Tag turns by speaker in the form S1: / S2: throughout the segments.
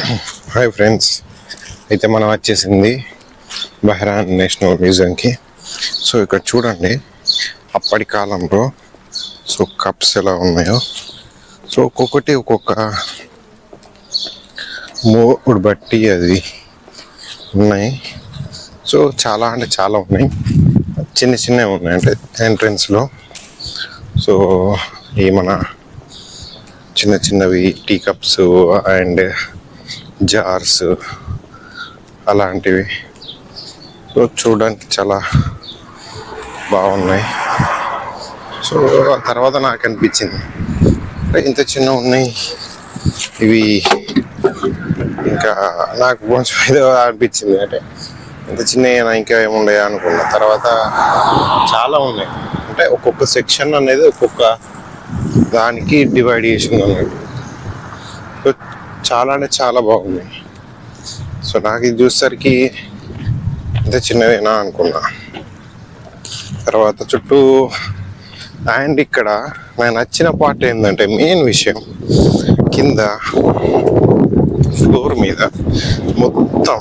S1: Hi friends, అయితే మనం వచ్చేసింది బహ్రాన్ నేషనల్ మ్యూజియంకి. సో ఇక్కడ చూడండి అప్పటి కాలంలో సో కప్స్ ఎలా ఉన్నాయో. సో ఒక్కొక్కటి ఒక్కొక్క మూడు బట్టి అది ఉన్నాయి. సో చాలా అంటే చాలా ఉన్నాయి, చిన్న చిన్నవి ఉన్నాయి అంటే ఎంట్రన్స్లో. సో ఈ మన చిన్న చిన్నవి టీ కప్స్ అండ్ జార్స్ అలాంటివి. సో చూడడానికి చాలా బాగున్నాయి. సో ఆ తర్వాత నాకు అనిపించింది ఇంత చిన్న ఉన్నాయి ఇవి, ఇంకా నాకు కొంచెం ఏదో అనిపించింది అంటే ఇంత చిన్న ఇంకా ఏముండయా అనుకున్నా. తర్వాత చాలా ఉన్నాయి అంటే ఒక్కొక్క సెక్షన్ అనేది ఒక్కొక్క దానికి డివైడ్ చేసింది అన్నట్టు. సో చాలా అంటే చాలా బాగున్నాయి. సో నాకు ఇది చూసేసరికి ఇంత చిన్నదేనా అనుకున్నా. తర్వాత చుట్టూ అండ్ ఇక్కడ నాకు నచ్చిన పార్ట్ ఏంటంటే మెయిన్ విషయం, కింద ఫ్లోర్ మీద మొత్తం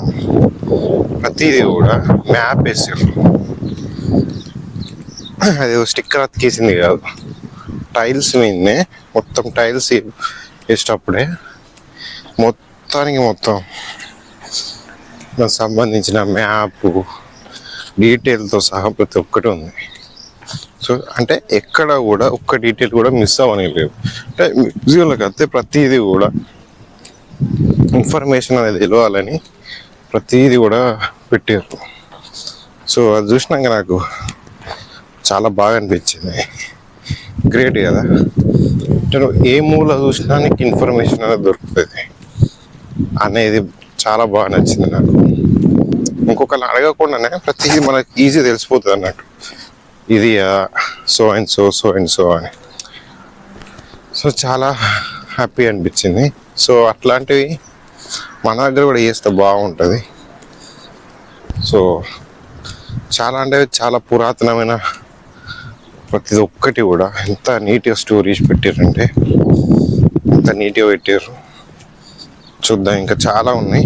S1: ప్రతిదీ కూడా మ్యాప్ వేసారు. అది స్టిక్కర్ అతికేసింది కాదు, టైల్స్ మీదనే మొత్తం టైల్స్ వేసేటప్పుడే మొత్తానికి మొత్తం సంబంధించిన మ్యాప్ డీటెయిల్తో సహా ప్రతి ఒక్కటి ఉంది. సో అంటే ఎక్కడ కూడా ఒక్క డీటెయిల్ కూడా మిస్ అవ్వని లేదు. అంటే మ్యూజియంలోకి వస్తే ప్రతిదీ కూడా ఇన్ఫర్మేషన్ అనేది తెలియాలని ప్రతిదీ కూడా పెట్టారు. సో అది చూసినాక నాకు చాలా బాగా అనిపించింది. గ్రేట్ కదా, అంటే ఏ మూల చూసినా నీకు ఇన్ఫర్మేషన్ అనేది దొరుకుతుంది అనేది చాలా బాగా నచ్చింది నాకు. ఇంకొకరిని అడగకుండానే ప్రతిదీ మనకి ఈజీ తెలిసిపోతుంది అన్నట్టు, ఇది సో అండ్ సో అని. సో చాలా హ్యాపీ అనిపించింది. సో అట్లాంటివి మన దగ్గర కూడా చేస్తే బాగుంటుంది. సో చాలా అంటే చాలా పురాతనమైన ప్రతి ఒక్కటి కూడా ఎంత నీట్గా స్టోరేజ్ పెట్టారంటే ఎంత నీట్గా పెట్టారు. చూద్దాం, ఇంకా చాలా ఉన్నాయి.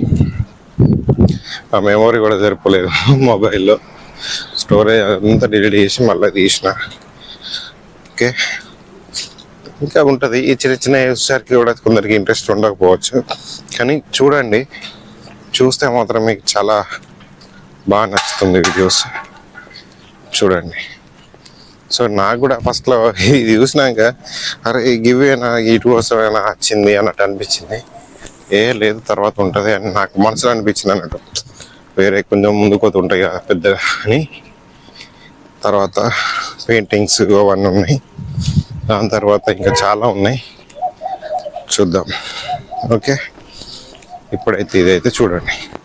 S1: ఆ మెమొరీ కూడా సరిపోలేదు మొబైల్లో, స్టోరేజ్ అంతా డిలీట్ చేసి మళ్ళీ తీసిన. ఓకే, ఇంకా ఉంటుంది. ఈ చిన్న చిన్న చూసేసరికి కూడా కొందరికి ఇంట్రెస్ట్ ఉండకపోవచ్చు, కానీ చూడండి, చూస్తే మాత్రం మీకు చాలా బాగా నచ్చుతుంది వీడియోస్. చూడండి. సో నాకు కూడా ఫస్ట్లో ఇది చూసినాక అరే గివేనా ఇటు కోసమైనా వచ్చింది అన్నట్టు అనిపించింది. లేదు తర్వాత ఉంటుంది అని నాకు మనసులో అనిపించింది అన్నట్టు. వేరే కొంచెం ముందుకు ఉంటాయి కదా పెద్దగా అని. తర్వాత పెయింటింగ్స్ అవన్నీ ఉన్నాయి. దాని తర్వాత ఇంకా చాలా ఉన్నాయి, చూద్దాం. ఓకే, ఇప్పుడైతే ఇదైతే చూడండి.